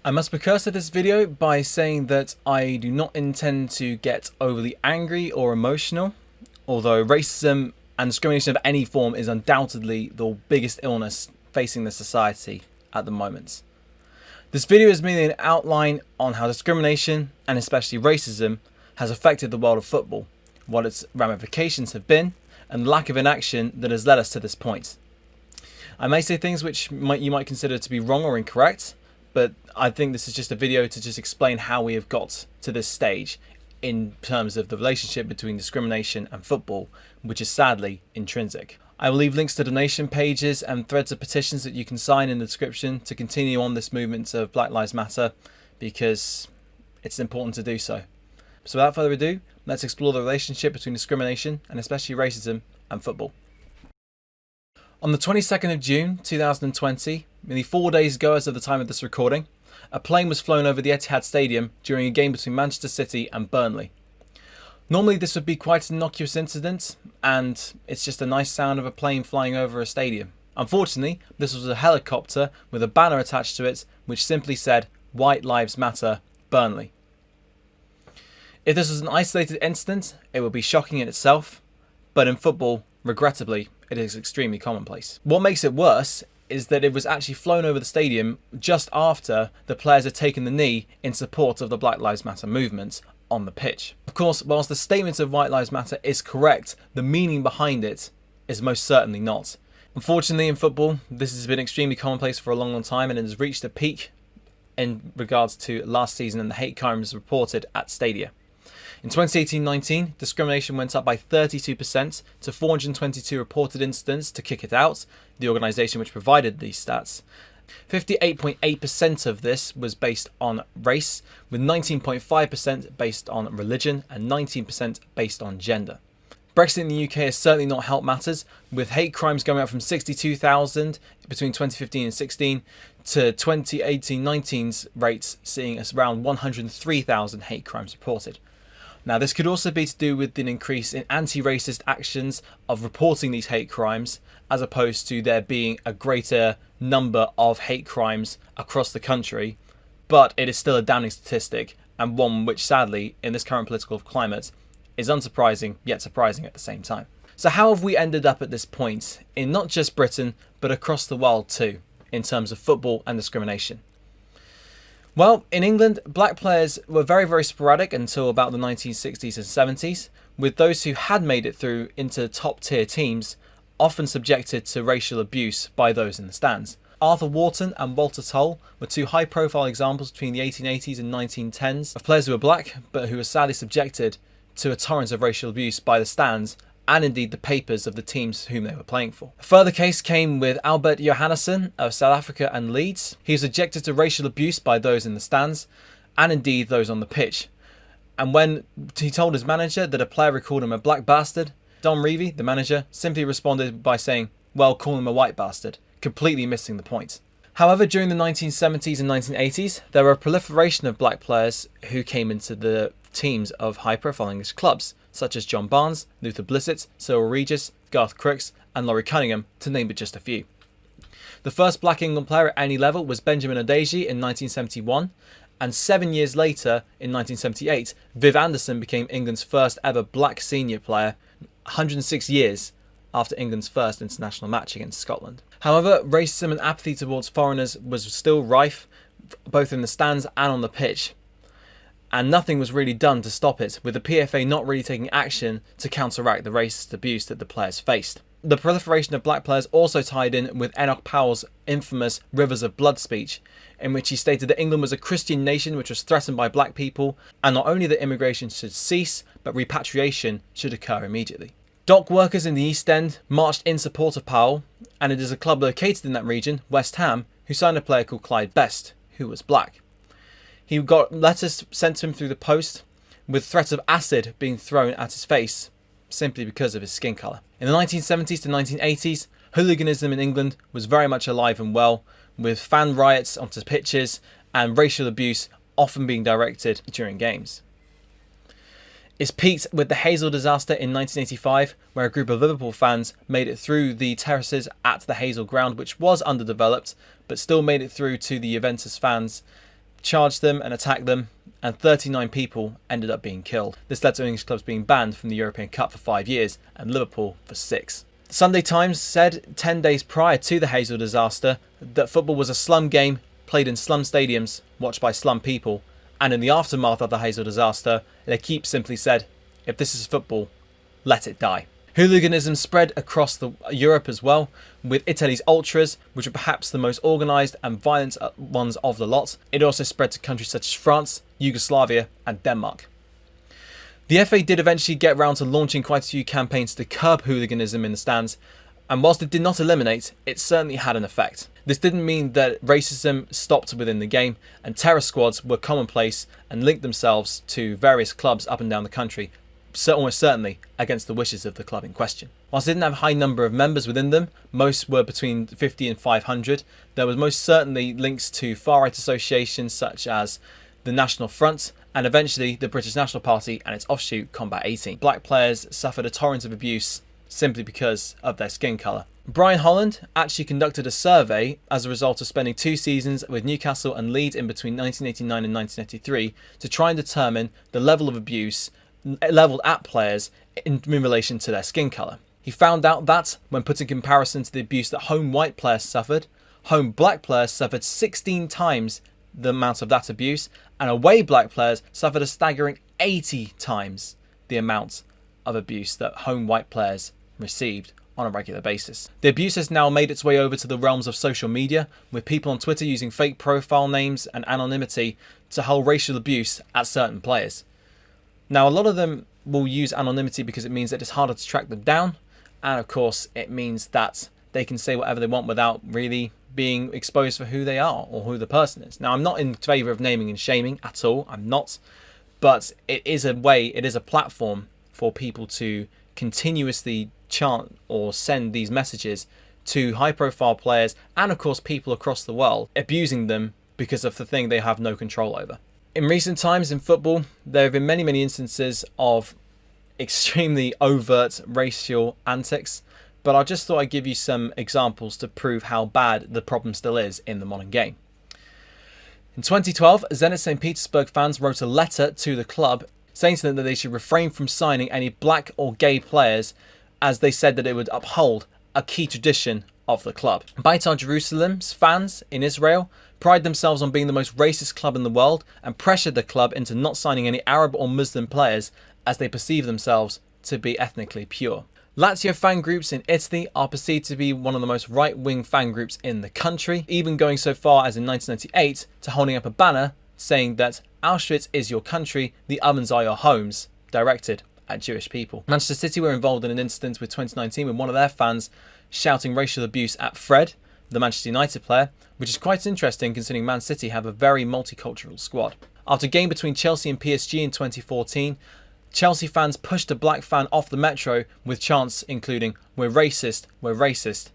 I must precursor this video by saying that I do not intend to get overly angry or emotional, although racism and discrimination of any form is undoubtedly the biggest illness facing the society at the moment. This video is merely an outline on how discrimination, and especially racism, has affected the world of football, what its ramifications have been, and the lack of inaction that has led us to this point. I may say things which you might consider to be wrong or incorrect, but I think this is just a video to just explain how we have got to this stage in terms of the relationship between discrimination and football, which is sadly intrinsic. I will leave links to donation pages and threads of petitions that you can sign in the description to continue on this movement of Black Lives Matter, because it's important to do so. So without further ado, let's explore the relationship between discrimination and especially racism and football. On the 22nd of June 2020, nearly 4 days ago as of the time of this recording, a plane was flown over the Etihad Stadium during a game between Manchester City and Burnley. Normally this would be quite an innocuous incident, and it's just a nice sound of a plane flying over a stadium. Unfortunately, this was a helicopter with a banner attached to it which simply said, "White Lives Matter, Burnley." If this was an isolated incident, it would be shocking in itself, but in football, regrettably, it is extremely commonplace. What makes it worse is that it was actually flown over the stadium just after the players had taken the knee in support of the Black Lives Matter movement on the pitch. Of course, whilst the statement of White Lives Matter is correct, the meaning behind it is most certainly not. Unfortunately, in football, this has been extremely commonplace for a long time, and it has reached a peak in regards to last season and the hate crimes reported at stadia. In 2018-19, discrimination went up by 32% to 422 reported incidents to Kick It Out, the organisation which provided these stats. 58.8% of this was based on race, with 19.5% based on religion and 19% based on gender. Brexit in the UK has certainly not helped matters, with hate crimes going up from 62,000 between 2015 and 16 to 2018-19's rates seeing us around 103,000 hate crimes reported. Now, this could also be to do with an increase in anti-racist actions of reporting these hate crimes, as opposed to there being a greater number of hate crimes across the country. But it is still a damning statistic, and one which sadly, in this current political climate, is unsurprising yet surprising at the same time. So how have we ended up at this point in not just Britain, but across the world too, in terms of football and discrimination? Well, in England, black players were very sporadic until about the 1960s and 70s, with those who had made it through into top tier teams often subjected to racial abuse by those in the stands. Arthur Wharton and Walter Tull were two high profile examples between the 1880s and 1910s of players who were black but who were sadly subjected to a torrent of racial abuse by the stands and indeed the papers of the teams whom they were playing for. A further case came with Albert Johannesson of South Africa and Leeds. He was subjected to racial abuse by those in the stands and indeed those on the pitch. And when he told his manager that a player had called him a black bastard, Don Revie, the manager, simply responded by saying, "Well, call him a white bastard," completely missing the point. However, during the 1970s and 1980s, there were a proliferation of black players who came into the teams of high-profile English clubs, such as John Barnes, Luther Blissett, Cyril Regis, Garth Crooks and Laurie Cunningham, to name but just a few. The first black England player at any level was Benjamin Odeji in 1971, and 7 years later, in 1978, Viv Anderson became England's first ever black senior player, 106 years after England's first international match against Scotland. However, racism and apathy towards foreigners was still rife, both in the stands and on the pitch, and nothing was really done to stop it, with the PFA not really taking action to counteract the racist abuse that the players faced. The proliferation of black players also tied in with Enoch Powell's infamous Rivers of Blood speech, in which he stated that England was a Christian nation which was threatened by black people, and not only that immigration should cease, but repatriation should occur immediately. Dock workers in the East End marched in support of Powell, and it is a club located in that region, West Ham, who signed a player called Clyde Best, who was black. He got letters sent to him through the post with threats of acid being thrown at his face simply because of his skin colour. In the 1970s to 1980s, hooliganism in England was very much alive and well, with fan riots onto pitches and racial abuse often being directed during games. It's peaked with the Hazel disaster in 1985, where a group of Liverpool fans made it through the terraces at the Hazel ground, which was underdeveloped, but still made it through to the Juventus fans charged them and attacked them, and 39 people ended up being killed. This led to English clubs being banned from the European Cup for 5 years, and Liverpool for 6. The Sunday Times said 10 days prior to the Hazel disaster that football was a slum game played in slum stadiums, watched by slum people, and in the aftermath of the Hazel disaster, L'Equipe simply said, if this is football, let it die. Hooliganism spread across Europe as well, with Italy's ultras, which were perhaps the most organised and violent ones of the lot. It also spread to countries such as France, Yugoslavia and Denmark. The FA did eventually get round to launching quite a few campaigns to curb hooliganism in the stands, and whilst it did not eliminate, it certainly had an effect. This didn't mean that racism stopped within the game, and terror squads were commonplace and linked themselves to various clubs up and down the country, so almost certainly against the wishes of the club in question. Whilst it didn't have a high number of members within them, most were between 50 and 500, there was most certainly links to far-right associations such as the National Front, and eventually the British National Party and its offshoot Combat 18. Black players suffered a torrent of abuse simply because of their skin colour. Brian Holland actually conducted a survey as a result of spending 2 seasons with Newcastle and Leeds in between 1989 and 1993 to try and determine the level of abuse levelled at players in relation to their skin colour. He found out that, when put in comparison to the abuse that home white players suffered, home black players suffered 16 times the amount of that abuse, and away black players suffered a staggering 80 times the amount of abuse that home white players received on a regular basis. The abuse has now made its way over to the realms of social media, with people on Twitter using fake profile names and anonymity to hold racial abuse at certain players. Now, a lot of them will use anonymity because it means that it's harder to track them down, and of course it means that they can say whatever they want without really being exposed for who they are or who the person is. Now, I'm not in favour of naming and shaming at all, I'm not, but it is a way, it is a platform for people to continuously chant or send these messages to high profile players and of course people across the world, abusing them because of the thing they have no control over. In recent times in football, there have been many instances of extremely overt racial antics, but I just thought I'd give you some examples to prove how bad the problem still is in the modern game. In 2012, Zenit St. Petersburg fans wrote a letter to the club saying to them that they should refrain from signing any black or gay players, as they said that it would uphold a key tradition of the club. Beitar Jerusalem's fans in Israel pride themselves on being the most racist club in the world and pressured the club into not signing any Arab or Muslim players as they perceive themselves to be ethnically pure. Lazio fan groups in Italy are perceived to be one of the most right-wing fan groups in the country, even going so far as in 1998 to holding up a banner saying that Auschwitz is your country, the ovens are your homes, directed at Jewish people. Manchester City were involved in an incident with 2019 with one of their fans shouting racial abuse at Fred, the Manchester United player, which is quite interesting considering Man City have a very multicultural squad. After a game between Chelsea and PSG in 2014, Chelsea fans pushed a black fan off the metro with chants including we're racist,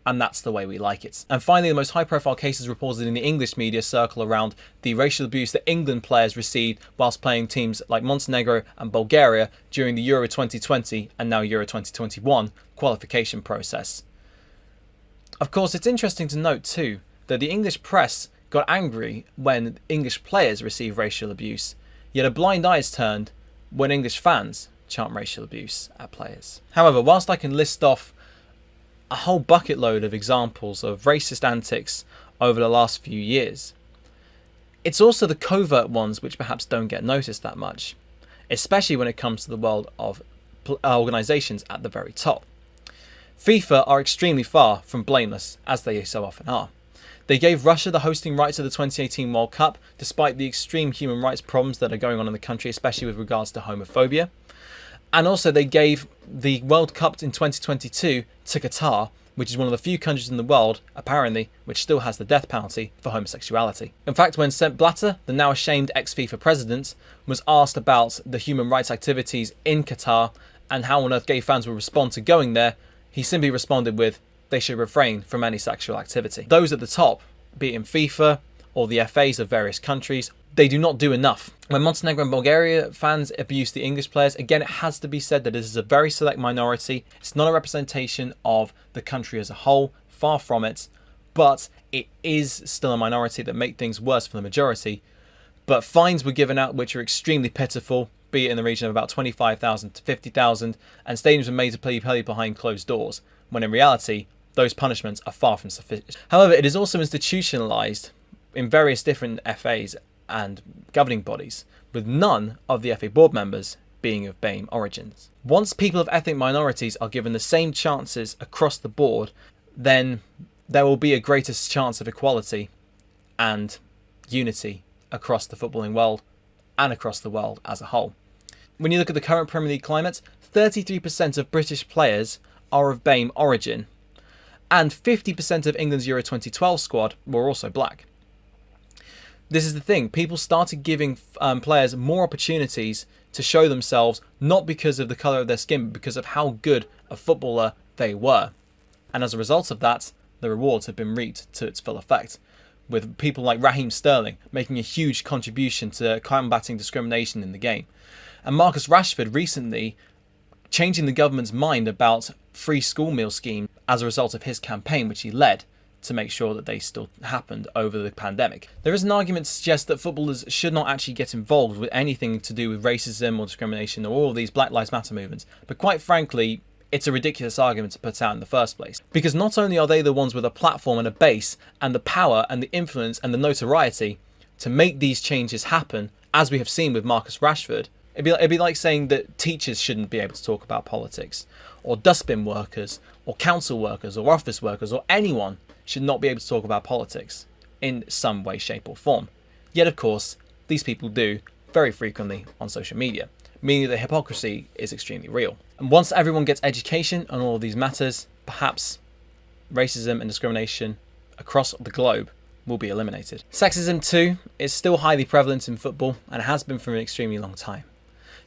and that's the way we like it. And finally, the most high profile cases reported in the English media circle around the racial abuse that England players received whilst playing teams like Montenegro and Bulgaria during the Euro 2020 and now Euro 2021 qualification process. Of course, it's interesting to note too that the English press got angry when English players received racial abuse, yet a blind eye is turned when English fans chant racial abuse at players. However, whilst I can list off a whole bucket load of examples of racist antics over the last few years, it's also the covert ones which perhaps don't get noticed that much, especially when it comes to the world of organisations at the very top. FIFA are extremely far from blameless, as they so often are. They gave Russia the hosting rights of the 2018 World Cup, despite the extreme human rights problems that are going on in the country, especially with regards to homophobia. And also they gave the World Cup in 2022 to Qatar, which is one of the few countries in the world, apparently, which still has the death penalty for homosexuality. In fact, when Sepp Blatter, the now ashamed ex-FIFA president, was asked about the human rights activities in Qatar and how on earth gay fans would respond to going there, he simply responded with, they should refrain from any sexual activity. Those at the top, be it in FIFA or the FAs of various countries, they do not do enough. When Montenegro and Bulgaria fans abuse the English players, again, it has to be said that this is a very select minority. It's not a representation of the country as a whole, far from it. but it is still a minority that make things worse for the majority. But fines were given out which are extremely pitiful, be it in the region of about 25,000 to 50,000, and stadiums were made to play behind closed doors, when in reality, those punishments are far from sufficient. However, it is also institutionalised in various different FAs and governing bodies, with none of the FA board members being of BAME origins. Once people of ethnic minorities are given the same chances across the board, then there will be a greater chance of equality and unity across the footballing world and across the world as a whole. When you look at the current Premier League climate, 33% of British players are of BAME origin, and 50% of England's Euro 2012 squad were also black. This is the thing, people started giving players more opportunities to show themselves, not because of the colour of their skin, but because of how good a footballer they were. And as a result of that, the rewards have been reaped to its full effect, with people like Raheem Sterling making a huge contribution to combating discrimination in the game. And Marcus Rashford recently changing the government's mind about free school meal scheme as a result of his campaign, which he led to make sure that they still happened over the pandemic. There is an argument to suggest that footballers should not actually get involved with anything to do with racism or discrimination or all of these Black Lives Matter movements. But quite frankly, it's a ridiculous argument to put out in the first place. Because not only are they the ones with a platform and a base and the power and the influence and the notoriety to make these changes happen, as we have seen with Marcus Rashford, it'd be like saying that teachers shouldn't be able to talk about politics, or dustbin workers, or council workers, or office workers, or anyone should not be able to talk about politics in some way, shape or form. Yet of course, these people do very frequently on social media, meaning that hypocrisy is extremely real. And once everyone gets education on all of these matters, perhaps racism and discrimination across the globe will be eliminated. Sexism too is still highly prevalent in football and has been for an extremely long time.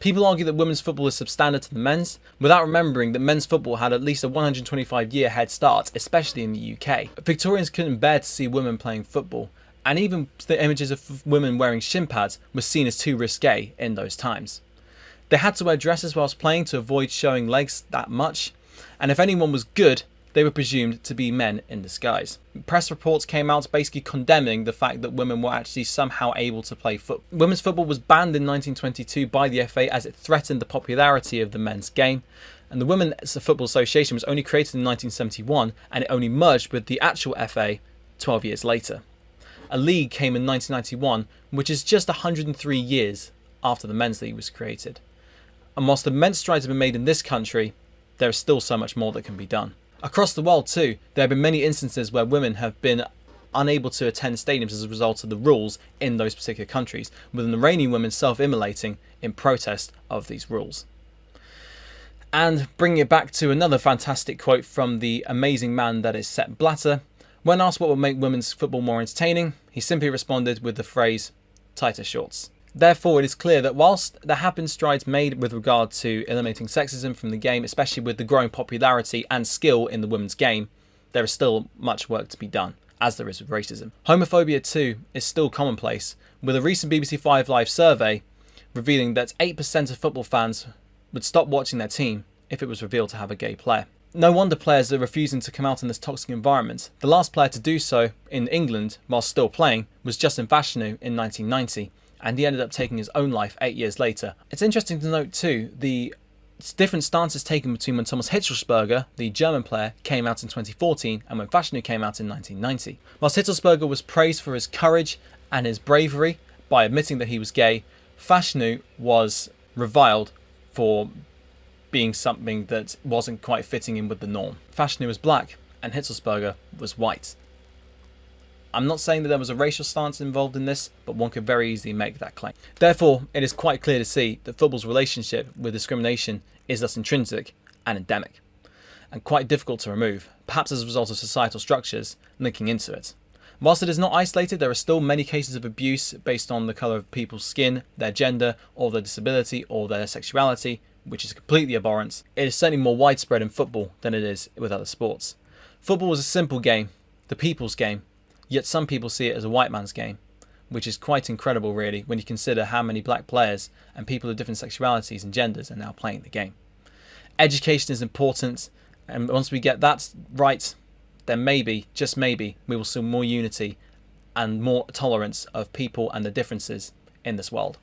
People argue that women's football is substandard to the men's, without remembering that men's football had at least a 125-year head start, especially in the UK. Victorians couldn't bear to see women playing football, and even the images of women wearing shin pads were seen as too risque in those times. They had to wear dresses whilst playing to avoid showing legs that much, and if anyone was good, they were presumed to be men in disguise. Press reports came out basically condemning the fact that women were actually somehow able to play football. Women's football was banned in 1922 by the FA as it threatened the popularity of the men's game, and the Women's Football Association was only created in 1971 and it only merged with the actual FA 12 years later. A league came in 1991, which is just 103 years after the men's league was created. And whilst immense strides have been made in this country, there is still so much more that can be done. Across the world too, there have been many instances where women have been unable to attend stadiums as a result of the rules in those particular countries, with an Iranian woman self-immolating in protest of these rules. And bringing it back to another fantastic quote from the amazing man that is Sepp Blatter, when asked what would make women's football more entertaining, he simply responded with the phrase, tighter shorts. Therefore, it is clear that whilst there have been strides made with regard to eliminating sexism from the game, especially with the growing popularity and skill in the women's game, there is still much work to be done, as there is with racism. Homophobia too is still commonplace, with a recent BBC 5 Live survey revealing that 8% of football fans would stop watching their team if it was revealed to have a gay player. No wonder players are refusing to come out in this toxic environment. The last player to do so in England, while still playing, was Justin Fashanu in 1990. And he ended up taking his own life 8 years later. It's interesting to note too, the different stances taken between when Thomas Hitzlsperger, the German player, came out in 2014 and when Fashanu came out in 1990. Whilst Hitzlsperger was praised for his courage and his bravery by admitting that he was gay, Fashanu was reviled for being something that wasn't quite fitting in with the norm. Fashanu was black and Hitzlsperger was white. I'm not saying that there was a racial stance involved in this, but one could very easily make that claim. Therefore, it is quite clear to see that football's relationship with discrimination is thus intrinsic and endemic, and quite difficult to remove, perhaps as a result of societal structures linking into it. Whilst it is not isolated, there are still many cases of abuse based on the colour of people's skin, their gender, or their disability, or their sexuality, which is completely abhorrent. It is certainly more widespread in football than it is with other sports. Football is a simple game, the people's game, yet some people see it as a white man's game, which is quite incredible really when you consider how many black players and people of different sexualities and genders are now playing the game. Education is important, and once we get that right, then maybe, just maybe, we will see more unity and more tolerance of people and the differences in this world.